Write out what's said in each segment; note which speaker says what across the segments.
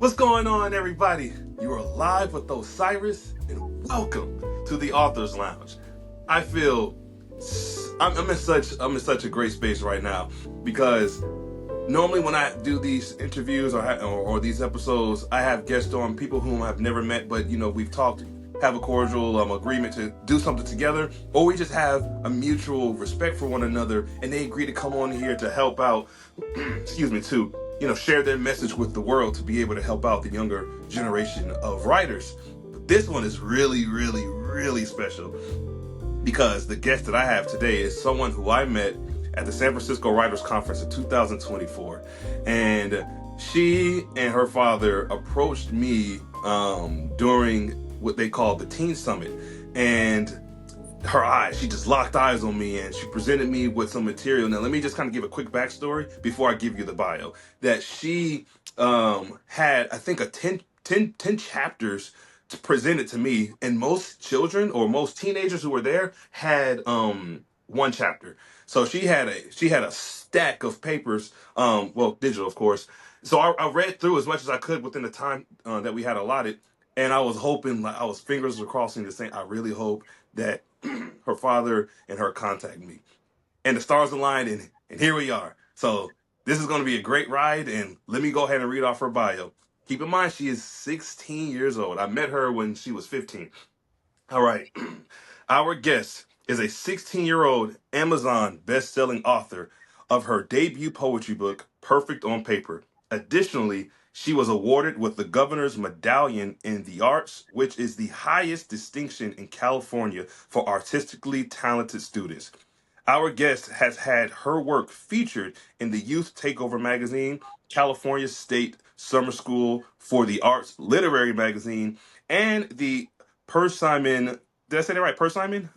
Speaker 1: What's going on, everybody? You are live with Osiris, and welcome to the Authors Lounge. I feel I'm in such a great space right now because normally when I do these interviews or these episodes, I have guests on people whom I've never met, but we've talked, have a cordial agreement to do something together, or we just have a mutual respect for one another, and they agree to come on here to help out. Excuse me, to share their message with the world to be able to help out the younger generation of writers. But this one is really, really, really special because the guest that I have today is someone who I met at the San Francisco Writers Conference in 2024. And she and her father approached me during what they call the Teen Summit. And she just locked eyes on me and she presented me with some material. Now, let me just kind of give a quick backstory before I give you the bio. That she had, I think, 10 chapters presented to me, and most children or most teenagers who were there had one chapter. So she had a stack of papers, well, digital, of course. So I read through as much as I could within the time that we had allotted, and I was hoping, like, I was fingers were crossing to say, I really hope that her father and her contact me. And the stars aligned, and here we are. So this is going to be a great ride, and let me go ahead and read off her bio. Keep in mind, she is 16 years old. I met her when she was 15. All right. Our guest is a 16-year-old Amazon best-selling author of her debut poetry book, Perfect on Paper. Additionally, she was awarded with the Governor's Medallion in the Arts, which is the highest distinction in California for artistically talented students. Our guest has had her work featured in the Youth Takeover magazine, California State Summer School for the Arts Literary magazine, and the Persimmon. Did I say that right? Persimmon?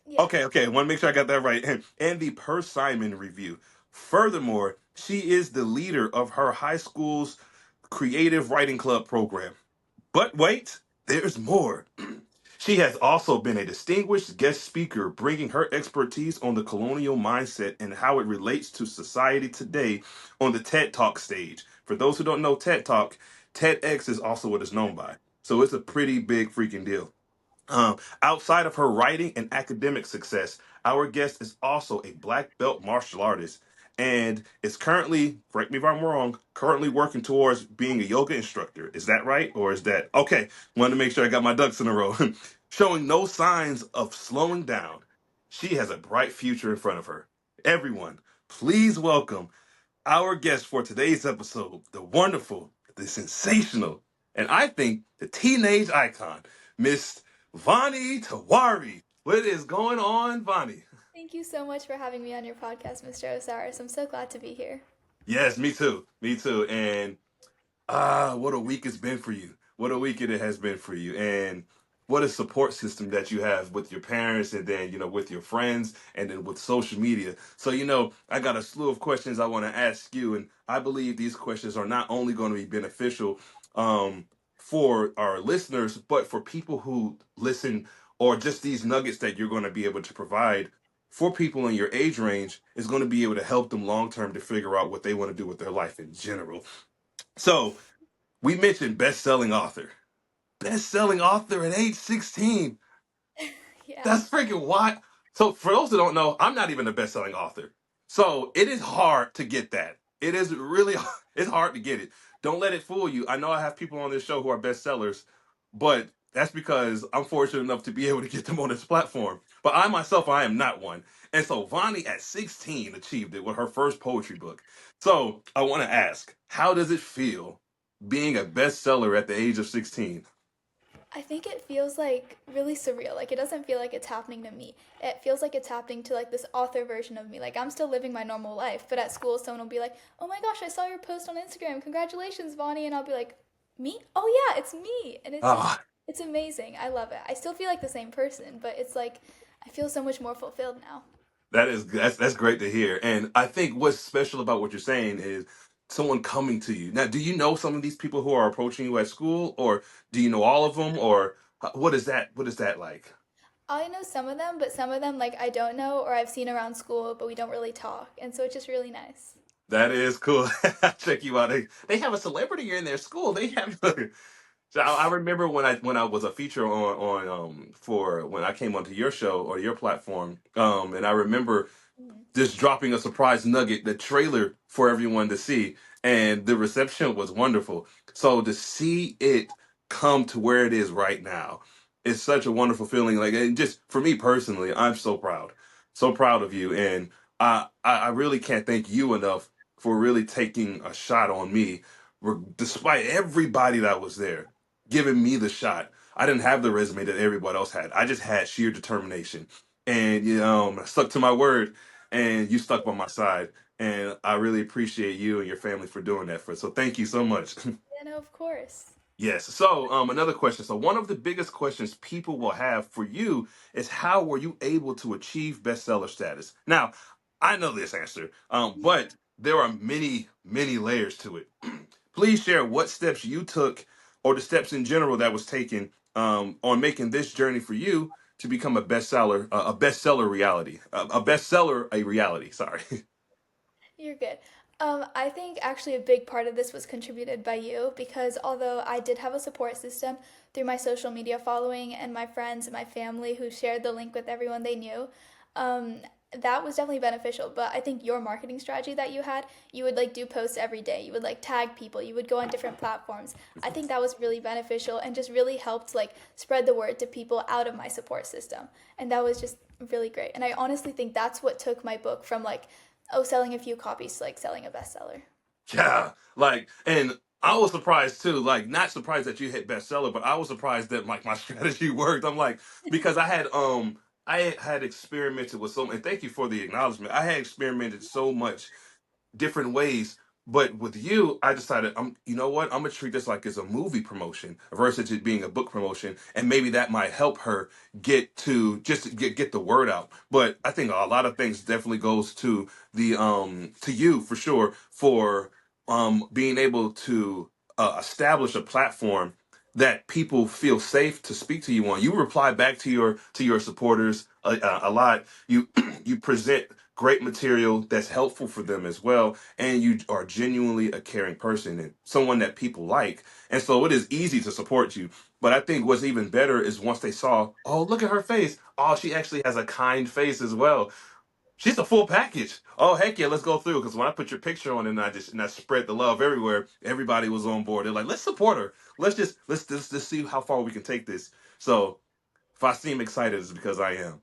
Speaker 2: Yeah.
Speaker 1: Okay. I want to make sure I got that right. And the Persimmon Review. Furthermore, she is the leader of her high school's creative writing club program. But wait, there's more. She has also been a distinguished guest speaker, bringing her expertise on the colonial mindset and how it relates to society today on the TED Talk stage. For those who don't know TED Talk, TEDx is also what it's known by. So it's a pretty big freaking deal. Outside of her writing and academic success, our guest is also a black belt martial artist and is currently, correct me if I'm wrong, currently working towards being a yoga instructor. Is that right? Or is that okay? Wanted to make sure I got my ducks in a row. Showing no signs of slowing down, she has a bright future in front of her. Everyone, please welcome our guest for today's episode, the wonderful, the sensational, and I think the teenage icon, Miss Vaani Tiwari. What is going on, Vaani?
Speaker 2: Thank you so much for having me on your podcast, Mr. Osiris. I'm so glad to be here.
Speaker 1: Yes, me too. Me too. And what a week it's been for you. What a week it has been for you. And what a support system that you have with your parents and then, with your friends and then with social media. So, I got a slew of questions I want to ask you. And I believe these questions are not only going to be beneficial um, for our listeners, but for people who listen, or just these nuggets that you're going to be able to provide for people in your age range is going to be able to help them long term to figure out what they want to do with their life in general. So, we mentioned best-selling author. Best-selling author at age 16.
Speaker 2: Yeah.
Speaker 1: That's freaking wild. So for those who don't know, I'm not even a best-selling author. So it is hard to get that. It is really it's hard to get it. Don't let it fool you. I know I have people on this show who are bestsellers, but that's because I'm fortunate enough to be able to get them on this platform. But I myself, I am not one. And so Vonnie at 16 achieved it with her first poetry book. So I want to ask, how does it feel being a bestseller at the age of 16?
Speaker 2: I think it feels like really surreal. Like it doesn't feel like it's happening to me. It feels like it's happening to like this author version of me. Like I'm still living my normal life, but at school someone will be like, "Oh my gosh, I saw your post on Instagram. Congratulations, Vonnie." And I'll be like, "Me? Oh yeah, it's me." And it's just
Speaker 1: Ah,
Speaker 2: it's amazing. I love it. I still feel like the same person, but it's like I feel so much more fulfilled now.
Speaker 1: that's great to hear. And I think what's special about what you're saying is someone coming to you. Now, do you know some of these people who are approaching you at school, or do you know all of them, or what is that? What is that like?
Speaker 2: I know some of them, but some of them like I don't know or I've seen around school, but we don't really talk. And so it's just really nice.
Speaker 1: That is cool. Check you out. They have a celebrity in their school. They have. So I remember when I was a feature on for when I came onto your show or your platform, and I remember
Speaker 2: Mhm.
Speaker 1: just dropping a surprise nugget, the trailer for everyone to see, and the reception was wonderful. So to see it come to where it is right now, it's such a wonderful feeling. Like, and just for me personally, I'm so proud of you, and I really can't thank you enough for really taking a shot on me, despite everybody that was there giving me the shot. I didn't have the resume that everybody else had. I just had sheer determination, and I stuck to my word, and you stuck by my side, and I really appreciate you and your family for doing that for. So thank you so much.
Speaker 2: Yeah, no, of course.
Speaker 1: Yes. So, another question. So, one of the biggest questions people will have for you is how were you able to achieve bestseller status? Now, I know this answer, but there are many, many layers to it. Please share what steps you took, or the steps in general that was taken on making this journey for you to become a bestseller reality, a bestseller, a reality. Sorry.
Speaker 2: You're good. I think actually a big part of this was contributed by you because although I did have a support system through my social media following and my friends and my family who shared the link with everyone they knew, um, that was definitely beneficial. But I think your marketing strategy that you had, you would like do posts every day. You would like tag people. You would go on different platforms. I think that was really beneficial and just really helped like spread the word to people out of my support system. And that was just really great. And I honestly think that's what took my book from like selling a few copies to like selling a bestseller.
Speaker 1: Yeah, like, and I was surprised too. Like, not surprised that you hit bestseller, but I was surprised that like my strategy worked. I'm like, because I had experimented with so, and thank you for the acknowledgement. I had experimented so much different ways. But with you, I decided you know what, I'm gonna treat this like it's a movie promotion versus it being a book promotion, and maybe that might help her get the word out. But I think a lot of things definitely goes to the to you for sure for being able to establish a platform that people feel safe to speak to you on. You reply back to your supporters a lot. You you present great material that's helpful for them as well, and you are genuinely a caring person and someone that people like, and so it is easy to support you. But I think what's even better is once they saw, oh, look at her face, oh, she actually has a kind face as well, she's a full package. Oh, heck yeah, let's go through. Because when I put your picture on and I spread the love everywhere, everybody was on board. They're like, let's support her. Let's just see how far we can take this. So if I seem excited, it's because I am.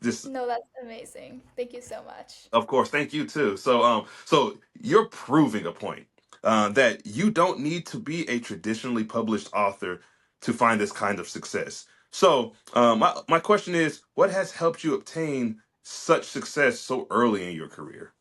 Speaker 1: Just
Speaker 2: No, that's amazing. Thank you so much.
Speaker 1: of course, thank you too. So you're proving a point that you don't need to be a traditionally published author to find this kind of success. So, my question is, what has helped you obtain such success so early in your career?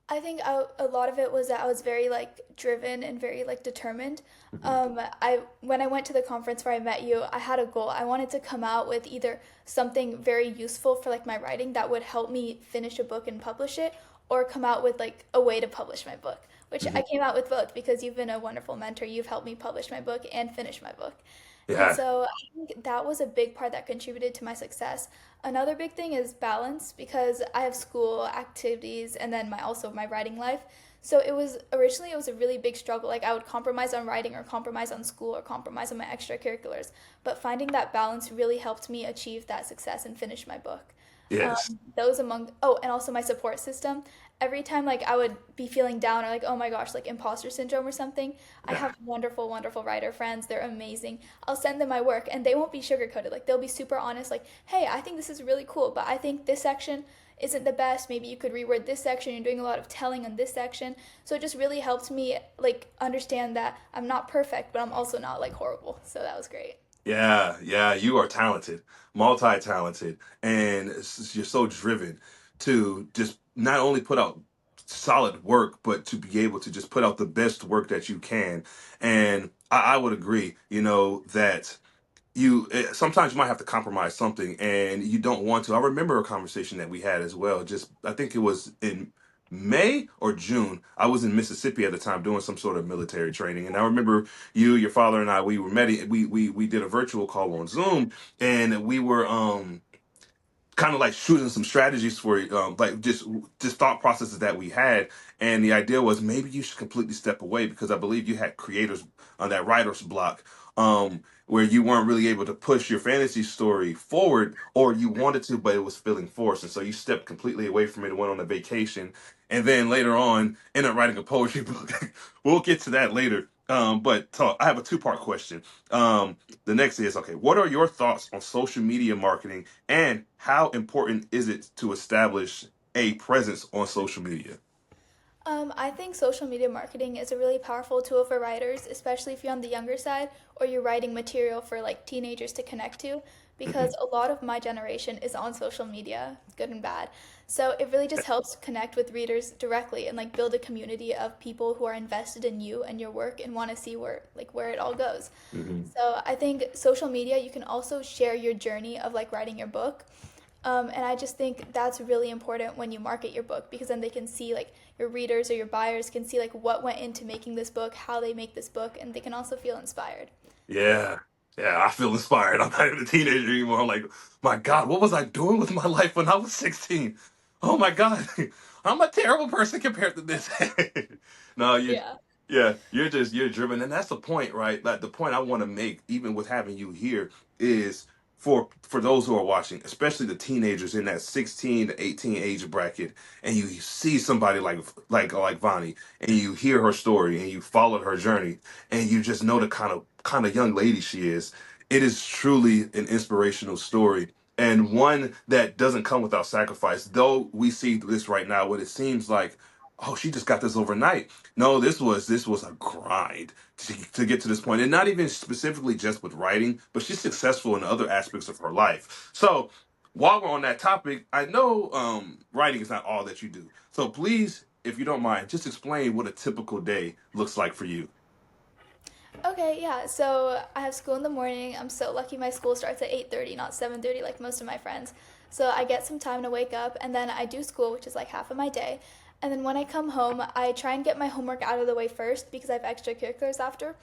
Speaker 2: I think a lot of it was that I was very like driven and very like determined.
Speaker 1: Mhm.
Speaker 2: I when I went to the conference where I met you, I had a goal. I wanted to come out with either something very useful for like my writing that would help me finish a book and publish it, or come out with like a way to publish my book. Which I
Speaker 1: Mhm.
Speaker 2: came out with both because you've been a wonderful mentor. You've helped me publish my book and finish my book. And
Speaker 1: Yeah.
Speaker 2: so I think that was a big part that contributed to my success. Another big thing is balance because I have school activities and then my writing life. So it was a really big struggle. Like I would compromise on writing or compromise on school or compromise on my extracurriculars. But finding that balance really helped me achieve that success and finish my book.
Speaker 1: Yes.
Speaker 2: Those among oh, and also my support system. Every time like I would be feeling down or like oh my gosh like imposter syndrome or something, I
Speaker 1: Yeah.
Speaker 2: have wonderful wonderful writer friends. They're amazing. I'll send them my work and they won't be sugarcoated. Like they'll be super honest. Like hey, I think this is really cool, but I think this section isn't the best. Maybe you could reword this section. You're doing a lot of telling on this section. So it just really helped me like understand that I'm not perfect, but I'm also not like horrible. So that was great.
Speaker 1: Yeah, yeah, you are talented, multi-talented, and you're so driven to just not only put out solid work, but to be able to just put out the best work that you can. And I would agree, that sometimes you might have to compromise something and you don't want to. I remember a conversation that we had as well. Just I think it was in May or June. I was in Mississippi at the time doing some sort of military training, and I remember you, your father, and I. We did a virtual call on Zoom, and we were kind of like shooting some strategies for like just thought processes that we had, and the idea was maybe you should completely step away because I believe you had creators on that writer's block, where you weren't really able to push your fantasy story forward, or you wanted to but it was feeling forced, and so you stepped completely away from it and went on a vacation, and then later on ended up writing a poetry book. We'll get to that later. But talk, I have a two-part question. The next is, okay, what are your thoughts on social media marketing, and how important is it to establish a presence on social media?
Speaker 2: I think social media marketing is a really powerful tool for writers, especially if you're on the younger side or you're writing material for like teenagers to connect to, because
Speaker 1: Hmm.
Speaker 2: a lot of my generation is on social media, good and bad. So it really just helps connect with readers directly and like build a community of people who are invested in you and your work and want to see where it all goes.
Speaker 1: Hmm.
Speaker 2: So I think social media, you can also share your journey of like writing your book. And I just think that's really important when you market your book because then they can see like your readers or your buyers can see like what went into making this book, how they make this book, and they can also feel inspired.
Speaker 1: Yeah. Yeah, I feel inspired. I'm not even a teenager anymore. I'm like, my God, what was I doing with my life when I was 16? Oh my God, I'm a terrible person compared to this. No, you,
Speaker 2: Yeah.
Speaker 1: yeah, you're driven, and that's the point, right? Like the point I want to make, even with having you here, is for those who are watching, especially the teenagers in that 16 to 18 age bracket, and you see somebody like Vani, and you hear her story, and you followed her journey, and you just know the kind of young lady she is. It is truly an inspirational story, and one that doesn't come without sacrifice. Though we see this right now, what it seems like, oh, she just got this overnight. No, this was a grind to get to this point, and not even specifically just with writing, but she's successful in other aspects of her life. So, while we're on that topic, I know writing is not all that you do. So please, if you don't mind, just explain what a typical day looks like for you.
Speaker 2: Okay, yeah. So I have school in the morning. I'm so lucky my school starts at 8:30, not 7:30 like most of my friends. So I get some time to wake up and then I do school, which is like half of my day. And then when I come home, I try and get my homework out of the way first because I have extracurriculars after.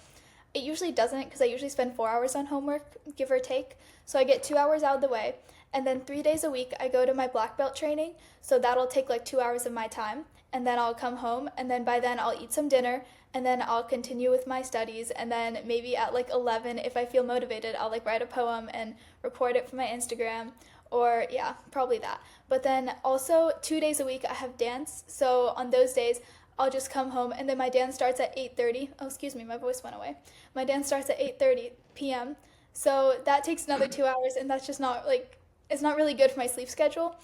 Speaker 2: It usually doesn't because I usually spend 4 hours on homework, give or take. So I get 2 hours out of the way. And then 3 days a week, I go to my black belt training. So that'll take like 2 hours of my time. And then I'll come home. And then by then, I'll eat some dinner. And then I'll continue with my studies. And then maybe at like 11, if I feel motivated, I'll like write a poem and record it for my Instagram. Or yeah, probably that. But then also 2 days a week, I have dance. So on those days, I'll just come home and then my dance starts at 8:30. Oh, excuse me, my voice went away. My dance starts at 8:30 p.m. So that takes another 2 hours and that's just not like it's not really good for my sleep schedule.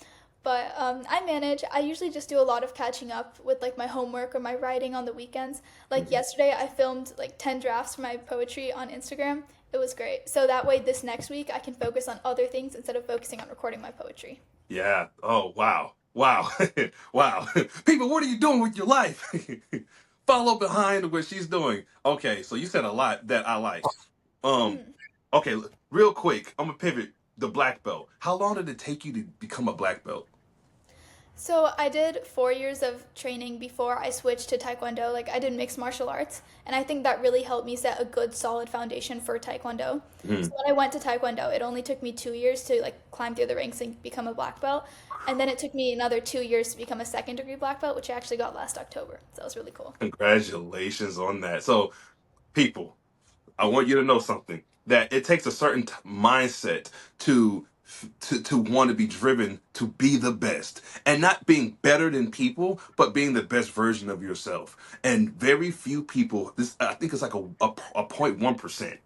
Speaker 2: But I manage. I usually just do a lot of catching up with like my homework or my writing on the weekends. Like
Speaker 1: Mhm.
Speaker 2: yesterday, I filmed like 10 drafts for my poetry on Instagram. It was great. So that way, this next week, I can focus on other things instead of focusing on recording my poetry.
Speaker 1: Yeah. Oh, wow. Wow. Wow. People, what are you doing with your life? Follow behind what she's doing. Okay, so you said a lot that I like. Um,
Speaker 2: Mm.
Speaker 1: okay, real quick, I'm gonna pivot the black belt. How long did it take you to become a black belt?
Speaker 2: So I did 4 years of training before I switched to Taekwondo. Like I did mixed martial arts, and I think that really helped me set a good, solid foundation for Taekwondo. So
Speaker 1: Mhm.
Speaker 2: when I went to Taekwondo, it only took me 2 years to like climb through the ranks and become a black belt, and then it took me another 2 years to become a second degree black belt, which I actually got last October. So that was really cool.
Speaker 1: Congratulations on that. So, people, I want you to know something that it takes a certain mindset to to want to be driven to be the best, and not being better than people, but being the best version of yourself. And very few people, this I think it's like a 0.1%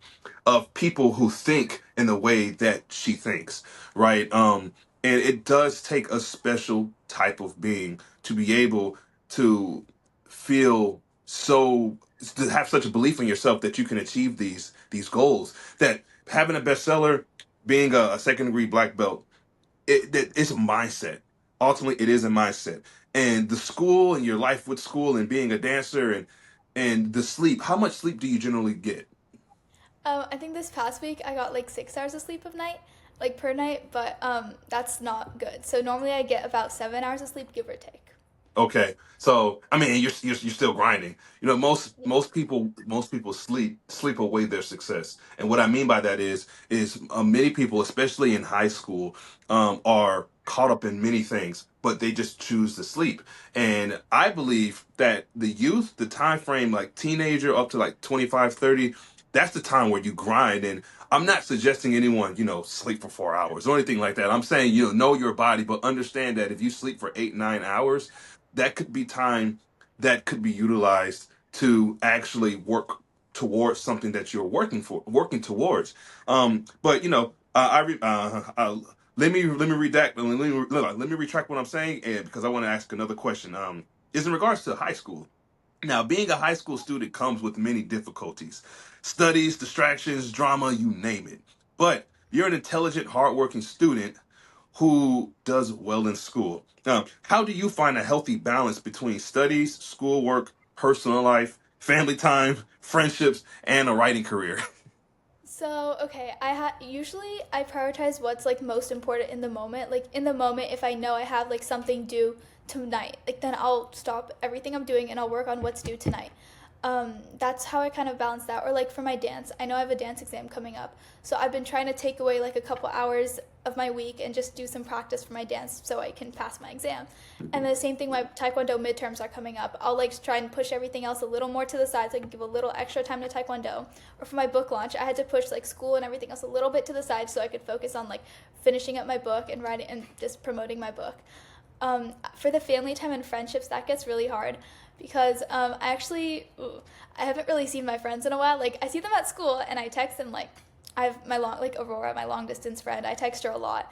Speaker 1: of people who think in the way that she thinks, right? And it does take a special type of being to be able to feel so, to have such a belief in yourself that you can achieve these goals. That having a bestseller, being a second degree black belt, it's a mindset. Ultimately, it is a mindset. And the school and your life with school and being a dancer and the sleep. How much sleep do you generally get?
Speaker 2: I think this past week I got like 6 hours of sleep of night, like per night, but that's not good. So normally I get about 7 hours of sleep, give or take.
Speaker 1: Okay, so I mean, you're still grinding. You know, most people sleep away their success, and what I mean by that is many people, especially in high school, are caught up in many things, but they just choose to sleep. And I believe that the youth, the time frame, like teenager up to like 25, 30, that's the time where you grind. And I'm not suggesting anyone, sleep for 4 hours or anything like that. I'm saying, know your body, but understand that if you sleep for 8, 9 hours, that could be time that could be utilized to actually work towards something that you're working towards. But let me read that. Let me retract what I'm saying, and because I want to ask another question. Is in regards to high school. Now, being a high school student comes with many difficulties: studies, distractions, drama, you name it. But you're an intelligent, hardworking student who does well in school. How do you find a healthy balance between studies, schoolwork, personal life, family time, friendships, and a writing career?
Speaker 2: So, okay, usually I prioritize what's like most important in the moment. Like in the moment, if I know I have like something due tonight, like then I'll stop everything I'm doing and I'll work on what's due tonight. That's how I kind of balance that. Or like for my dance, I know I have a dance exam coming up, so I've been trying to take away like a couple hours of my week and just do some practice for my dance so I can pass my exam. And the same thing, my taekwondo midterms are coming up. I'll like try and push everything else a little more to the side so I can give a little extra time to taekwondo. Or for my book launch, I had to push like school and everything else a little bit to the side so I could focus on like finishing up my book and writing and just promoting my book. For the family time and friendships, that gets really hard because I haven't really seen my friends in a while. Like I see them at school and I text them like I have my long like Aurora, my long distance friend. I text her a lot.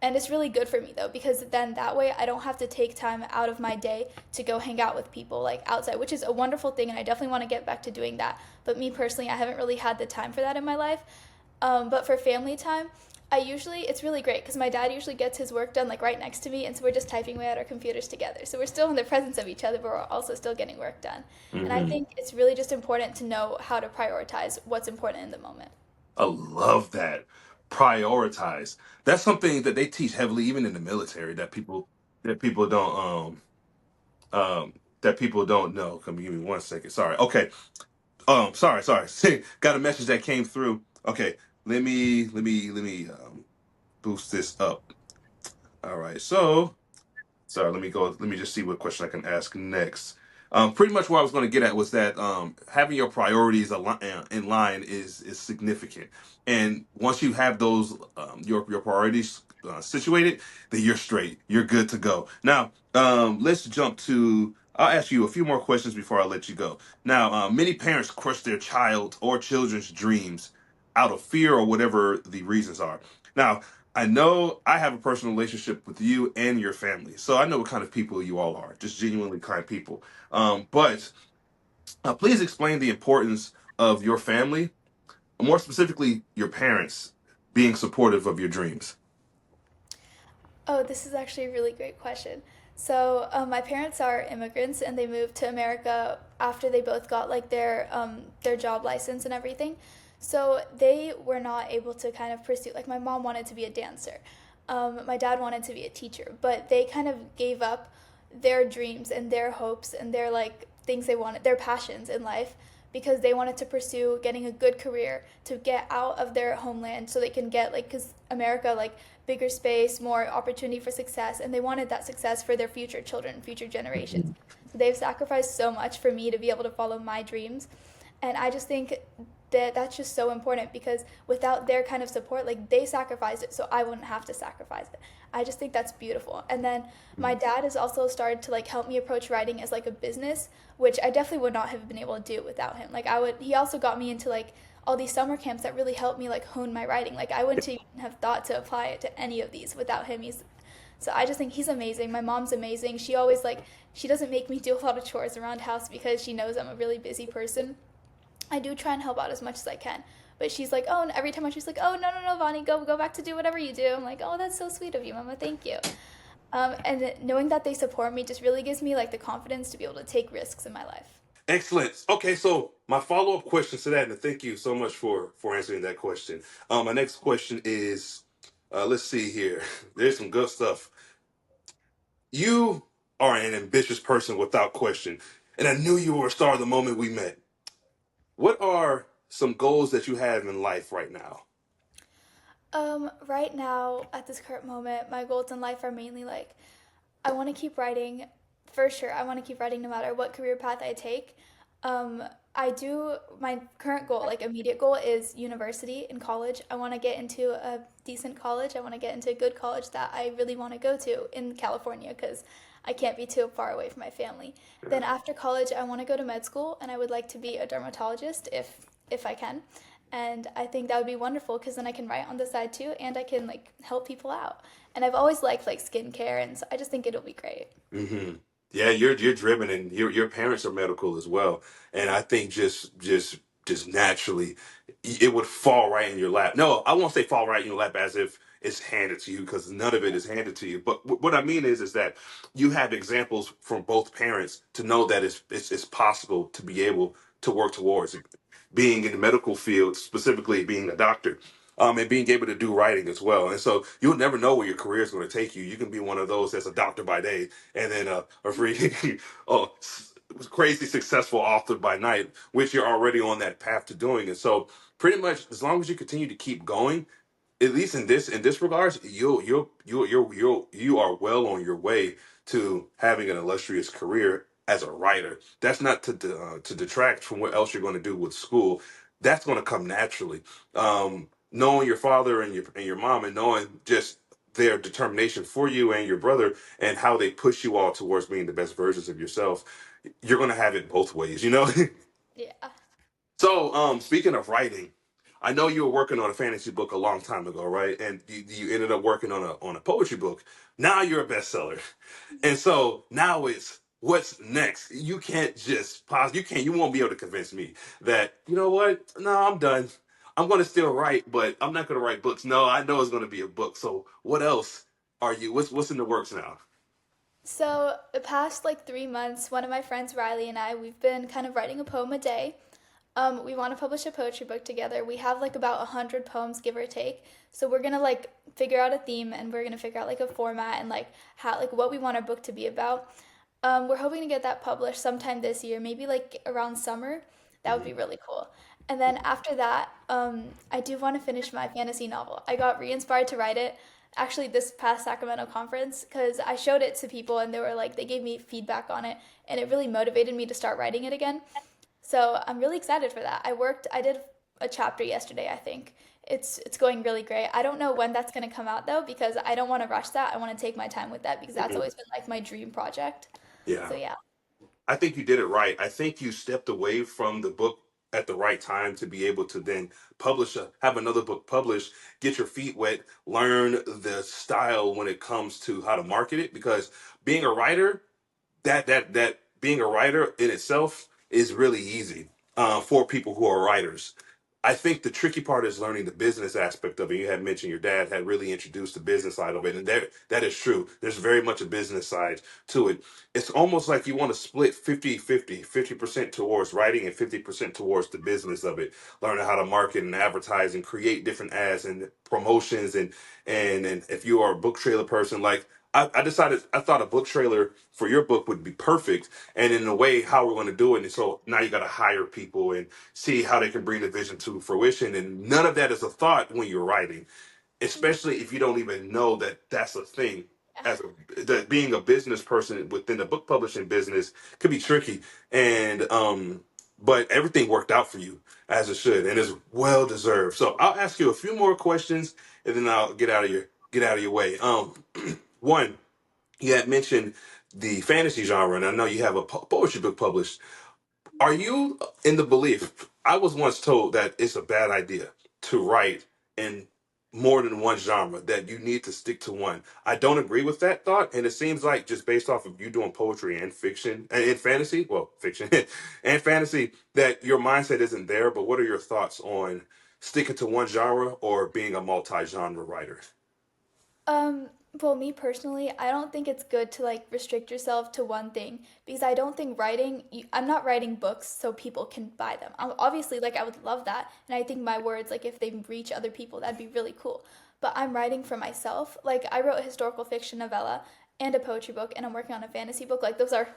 Speaker 2: And it's really good for me though because then that way I don't have to take time out of my day to go hang out with people like outside, which is a wonderful thing and I definitely want to get back to doing that. But me personally, I haven't really had the time for that in my life. But for family time, it's really great because my dad usually gets his work done like right next to me, and so we're just typing away at our computers together. So we're still in the presence of each other, but we're also still getting work done. And I
Speaker 1: Hmm.
Speaker 2: think it's really just important to know how to prioritize what's important in the moment.
Speaker 1: I love that. Prioritize. That's something that they teach heavily, even in the military, that people don't know. Come give me 1 second. Sorry. Okay. Sorry. Got a message that came through. Okay. Let me boost this up. All right. So sorry, let me go. Let me just see what question I can ask next. Pretty much what I was going to get at was that having your priorities in line is significant, and once you have those your priorities situated, then you're straight. You're good to go. Now, let's jump to. I'll ask you a few more questions before I let you go. Now, many parents crush their child or children's dreams out of fear or whatever the reasons are. Now, I know I have a personal relationship with you and your family, so I know what kind of people you all are. Just genuinely kind people. But please explain the importance of your family, more specifically, your parents being supportive of your dreams.
Speaker 2: Oh, this is actually a really great question. So, my parents are immigrants, and they moved to America after they both got like their job license and everything. So they were not able to kind of pursue. Like my mom wanted to be a dancer, my dad wanted to be a teacher, but they kind of gave up their dreams and their hopes and their like things they wanted, their passions in life, because they wanted to pursue getting a good career to get out of their homeland so they can get like because America like bigger space, more opportunity for success, and they wanted that success for their future children, future generations. So they've sacrificed so much for me to be able to follow my dreams, and I just think that that's just so important because without their kind of support, like they sacrificed it so I wouldn't have to sacrifice it. I just think that's beautiful. And then my dad has also started to like help me approach writing as like a business, which I definitely would not have been able to do without him. Like he also got me into like all these summer camps that really helped me like hone my writing. Like I wouldn't even have thought to apply it to any of these without him. So I just think he's amazing. My mom's amazing. She doesn't make me do a lot of chores around house because she knows I'm a really busy person. I do try and help out as much as I can. But she's like, oh, and every time she's like, oh, no, no, no, Vani, go back to do whatever you do. I'm like, oh, that's so sweet of you, Mama. Thank you. And knowing that they support me just really gives me like the confidence to be able to take risks in my life.
Speaker 1: Excellent. Okay, so my follow up question to that, and thank you so much for answering that question. My next question is, let's see here. There's some good stuff. You are an ambitious person without question, and I knew you were a star the moment we met. What are some goals that you have in life right now?
Speaker 2: Right now, at this current moment, my goals in life are mainly like I want to keep writing for sure. I want to keep writing no matter what career path I take. Um, I do, my current goal, like immediate goal, is university in college. I want to get into a decent college. I want to get into a good college that I really want to go to in California because I can't be too far away from my family. Then after college, I want to go to med school and I would like to be a dermatologist if I can. And I think that would be wonderful because then I can write on the side too and I can like help people out. And I've always liked like skincare and so I just think it'll be great.
Speaker 1: Hmm. Yeah, you're driven, and your parents are medical as well, and I think just naturally, it would fall right in your lap. No, I won't say fall right in your lap as if it's handed to you, because none of it is handed to you. But what I mean is that you have examples from both parents to know that it's possible to be able to work towards it. Being in the medical field, specifically being a doctor, and being able to do writing as well. And so you'll never know where your career is going to take you. You can be one of those that's a doctor by day and then a free, oh, crazy successful author by night, which you're already on that path to doing. And so pretty much as long as you continue to keep going, at least in this regards, you are well on your way to having an illustrious career as a writer. That's not to detract from what else you're going to do with school. That's going to come naturally. Knowing your father and your mom, and knowing just their determination for you and your brother, and how they push you all towards being the best versions of yourself, you're going to have it both ways, you know.
Speaker 2: Yeah.
Speaker 1: So, speaking of writing, I know you were working on a fantasy book a long time ago, right? And you ended up working on a poetry book. Now you're a bestseller, and so now it's what's next. You can't just pause. You won't be able to convince me that you know what? No, I'm done. I'm going to still write, but I'm not going to write books. No, I know it's going to be a book. So what else are you? What's in the works now?
Speaker 2: So the past like 3 months, one of my friends Riley and I, we've been kind of writing a poem a day. We want to publish a poetry book together. We have like about 100 poems, give or take. So we're gonna like figure out a theme and we're gonna figure out like a format and like how like what we want our book to be about. We're hoping to get that published sometime this year, maybe like around summer. That would be
Speaker 1: Mhm.
Speaker 2: really cool. And then after that, I do want to finish my fantasy novel. I got re-inspired to write it actually this past Sacramento conference because I showed it to people and they were like they gave me feedback on it and it really motivated me to start writing it again. So I'm really excited for that. I did a chapter yesterday, I think. It's going really great. I don't know when that's going to come out though because I don't want to rush that. I want to take my time with that because that's
Speaker 1: Mhm.
Speaker 2: always been like my dream project.
Speaker 1: Yeah.
Speaker 2: So yeah.
Speaker 1: I think you did it right. I think you stepped away from the book at the right time to be able to then have another book published, get your feet wet, learn the style when it comes to how to market it. Because being a writer, that being a writer in itself is really easy for people who are writers. I think the tricky part is learning the business aspect of it. You had mentioned your dad had really introduced the business side of it, and that is true. There's very much a business side to it. It's almost like you want to split 50% towards writing and 50% towards the business of it, learning how to market and advertise and create different ads and promotions and if you are a book trailer person, like I thought a book trailer for your book would be perfect, and in a way, how we're going to do it. And so now you got to hire people and see how they can bring the vision to fruition. And none of that is a thought when you're writing, especially if you don't even know that that's a thing.
Speaker 2: Yeah.
Speaker 1: That being a business person within the book publishing business could be tricky, and but everything worked out for you as it should, and is well deserved. So I'll ask you a few more questions, and then I'll get out of your way. One, you had mentioned the fantasy genre, and I know you have a poetry book published. Are you in the belief? I was once told that it's a bad idea to write in more than one genre, that you need to stick to one. I don't agree with that thought, and it seems like just based off of you doing poetry and fiction and fantasy, well, fiction and fantasy, that your mindset isn't there. But what are your thoughts on sticking to one genre or being a multi-genre writer?
Speaker 2: Um, well, me personally, I don't think it's good to like restrict yourself to one thing because I don't think I'm not writing books so people can buy them. Obviously, like I would love that, and I think my words, like if they reach other people, that'd be really cool. But I'm writing for myself. Like I wrote a historical fiction novella, and a poetry book, and I'm working on a fantasy book. Like those are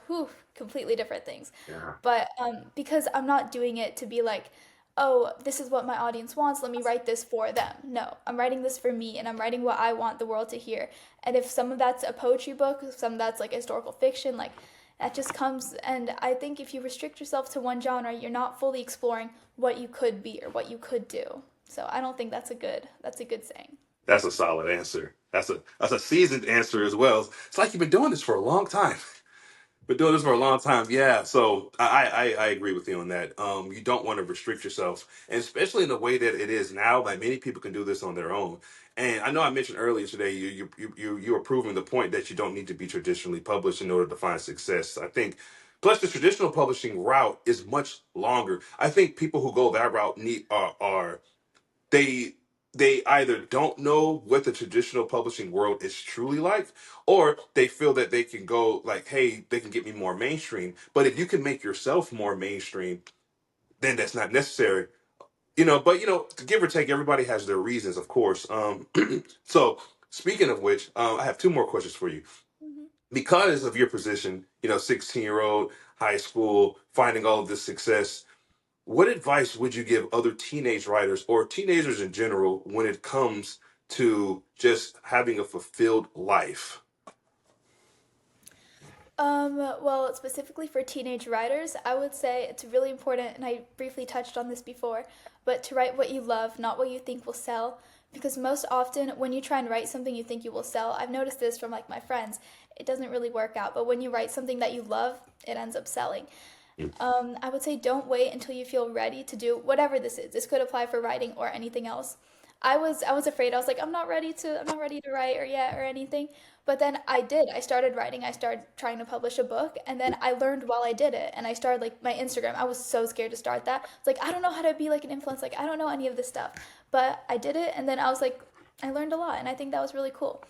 Speaker 2: completely different things.
Speaker 1: Yeah.
Speaker 2: But because I'm not doing it to be like, oh, this is what my audience wants, let me write this for them. No, I'm writing this for me, and I'm writing what I want the world to hear. And if some of that's a poetry book, some of that's like historical fiction, like that just comes. And I think if you restrict yourself to one genre, you're not fully exploring what you could be or what you could do. So I don't think that's a good saying.
Speaker 1: That's a solid answer. That's a seasoned answer as well. It's like you've been doing this for a long time. Been doing this for a long time. Yeah. So I agree with you on that. You don't want to restrict yourself, and especially in the way that it is now. Like many people can do this on their own. And I know I mentioned earlier today, you were proving the point that you don't need to be traditionally published in order to find success. I think. Plus, the traditional publishing route is much longer. I think people who go that route are they they either don't know what the traditional publishing world is truly like, or they feel that they can go like, hey, they can get me more mainstream. But if you can make yourself more mainstream, then that's not necessary. But to give or take, everybody has their reasons, of course. So speaking of which, I have two more questions for you.
Speaker 2: Mhm.
Speaker 1: Because of your position, 16-year-old, high school, finding all of this success, what advice would you give other teenage writers or teenagers in general when it comes to just having a fulfilled life?
Speaker 2: Well, specifically for teenage writers, I would say it's really important, and I briefly touched on this before, but to write what you love, not what you think will sell. Because most often, when you try and write something you think you will sell, I've noticed this from like my friends, it doesn't really work out. But when you write something that you love, it ends up selling. I would say don't wait until you feel ready to do whatever this is. This could apply for writing or anything else. I was afraid. I was like, I'm not ready to write or yet or anything. But then I did. I started writing. I started trying to publish a book, and then I learned while I did it. And I started like my Instagram. I was so scared to start that. It's like I don't know how to be like an influencer. Like I don't know any of this stuff. But I did it, and then I was like, I learned a lot, and I think that was really cool.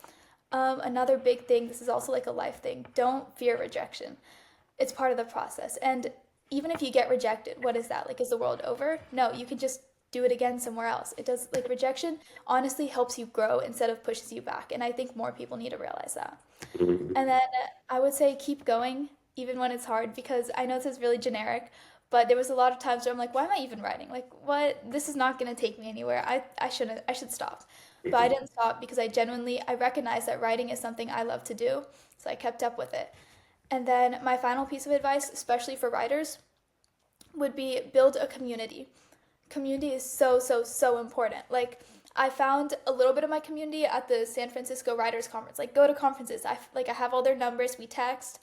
Speaker 2: Another big thing. This is also like a life thing. Don't fear rejection. It's part of the process. And even if you get rejected, what is that? Like, is the world over? No, you can just do it again somewhere else. It does, like, rejection honestly helps you grow instead of pushes you back. And I think more people need to realize that. And then I would say keep going, even when it's hard, because I know this is really generic, but there was a lot of times where I'm like, why am I even writing? Like, what? This is not going to take me anywhere. I should stop. But I didn't stop because I recognized that writing is something I love to do. So I kept up with it. And then my final piece of advice, especially for writers, would be build a community. Community is so, so, so important. Like, I found a little bit of my community at the San Francisco Writers Conference. Like, go to conferences. I have all their numbers. We text.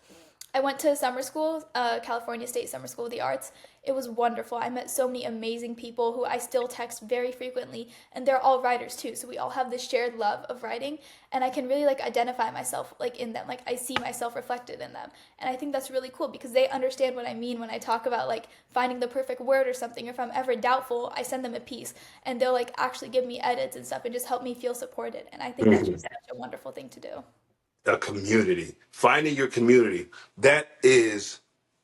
Speaker 2: I went to summer school, California State Summer School of the Arts. It was wonderful. I met so many amazing people who I still text very frequently, and they're all writers too. So we all have this shared love of writing, and I can really like identify myself like in them. Like I see myself reflected in them, and I think that's really cool because they understand what I mean when I talk about like finding the perfect word or something. If I'm ever doubtful, I send them a piece, and they'll like actually give me edits and stuff and just help me feel supported. And I think that's just such a wonderful thing to do.
Speaker 1: A community, finding your community. That is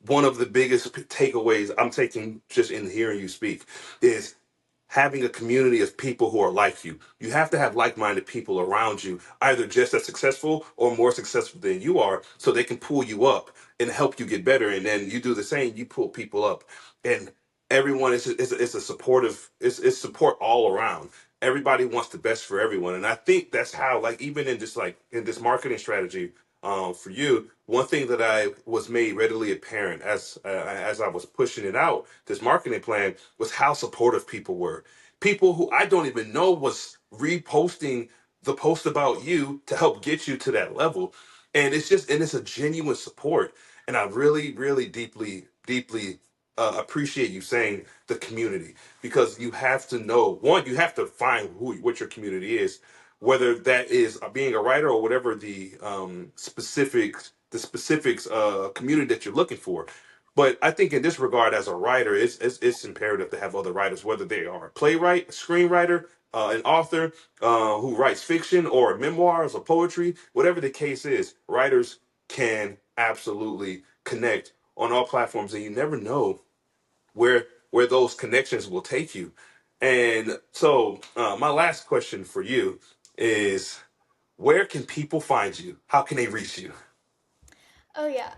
Speaker 1: one of the biggest takeaways I'm taking just in hearing you speak is having a community of people who are like you. You have to have like-minded people around you, either just as successful or more successful than you are, so they can pull you up and help you get better. And then you do the same, you pull people up. And everyone is a supportive, it's support all around. Everybody wants the best for everyone. And I think that's how, like, even in just like in this marketing strategy, for you, one thing that I was made readily apparent as I was pushing it out, this marketing plan, was how supportive people were. People who I don't even know was reposting the post about you to help get you to that level, and it's a genuine support. And I really, really deeply, deeply appreciate you saying the community, because you have to know, one, you have to find what your community is, whether that is being a writer or whatever the specifics community that you're looking for. But I think in this regard, as a writer, it's imperative to have other writers, whether they are a playwright, a screenwriter, an author who writes fiction or memoirs or poetry, whatever the case is. Writers can absolutely connect on all platforms, and you never know where those connections will take you. And so, my last question for you is, where can people find you? How can they reach you?
Speaker 2: Oh yeah.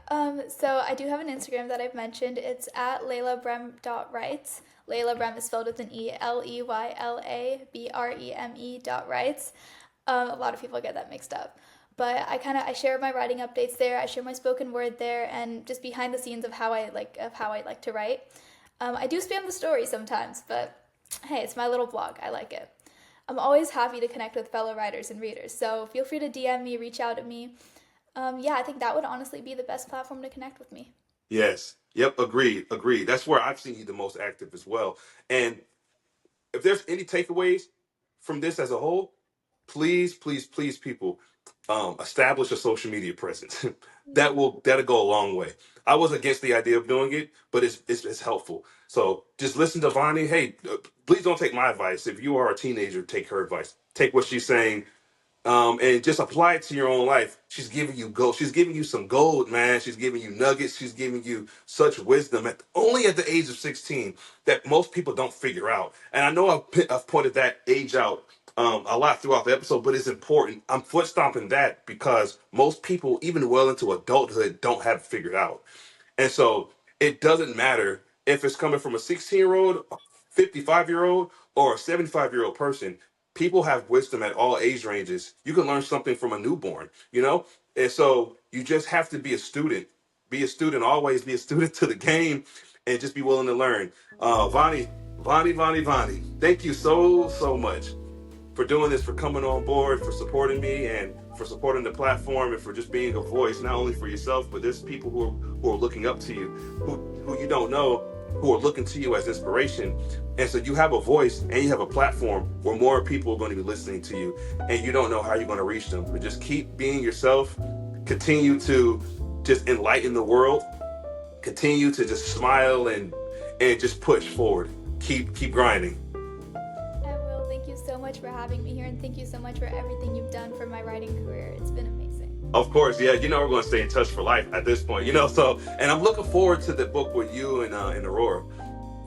Speaker 2: So I do have an Instagram that I've mentioned. It's at laylabrem.writes. Layla Brem is spelled with an E, LEYLABREME.writes. A lot of people get that mixed up. But I share my writing updates there. I share my spoken word there, and just behind the scenes of how I like to write. I do spam the story sometimes, but hey, it's my little blog. I like it. I'm always happy to connect with fellow writers and readers, so feel free to DM me, reach out at me. Yeah, I think that would honestly be the best platform to connect with me.
Speaker 1: Yes. Yep. Agreed. Agreed. That's where I've seen you the most active as well. And if there's any takeaways from this as a whole, please, please, please, people, establish a social media presence. That'll go a long way. I was against the idea of doing it, but it's helpful. So just listen to Vaani. Hey, please don't take my advice. If you are a teenager, take her advice. Take what she's saying, and just apply it to your own life. She's giving you gold. She's giving you some gold, man. She's giving you nuggets. She's giving you such wisdom only at the age of 16 that most people don't figure out. And I know I've pointed that age out a lot throughout the episode, but it's important. I'm foot stomping that because most people, even well into adulthood, don't have it figured out. And so it doesn't matter if it's coming from a 16-year-old, a 55-year-old, or a 75-year-old person. People have wisdom at all age ranges. You can learn something from a newborn, you know? And so you just have to be a student. Be a student, always be a student to the game, and just be willing to learn. Vaani, thank you so, so much for doing this, for coming on board, for supporting me, and for supporting the platform, and for just being a voice, not only for yourself, but there's people who are looking up to you, who you don't know, who are looking to you as inspiration. And so you have a voice and you have a platform where more people are going to be listening to you, and you don't know how you're going to reach them. But just keep being yourself, continue to just enlighten the world, continue to just smile and just push forward. Keep grinding.
Speaker 2: I will. Thank you so much for having me here, and thank you so much for everything you've done for my writing career. It's been amazing.
Speaker 1: Of course, yeah. We're going to stay in touch for life at this point, So, and I'm looking forward to the book with you and Aurora.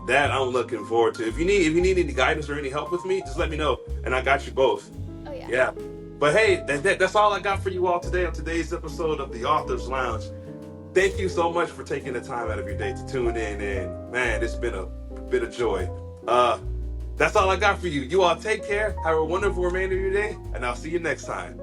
Speaker 1: That I'm looking forward to. If you need any guidance or any help with me, just let me know, and I got you both.
Speaker 2: Oh yeah.
Speaker 1: Yeah. But hey, that's all I got for you all today on today's episode of the Author's Lounge. Thank you so much for taking the time out of your day to tune in, and man, it's been a bit of joy. That's all I got for you. You all take care. Have a wonderful remainder of your day, and I'll see you next time.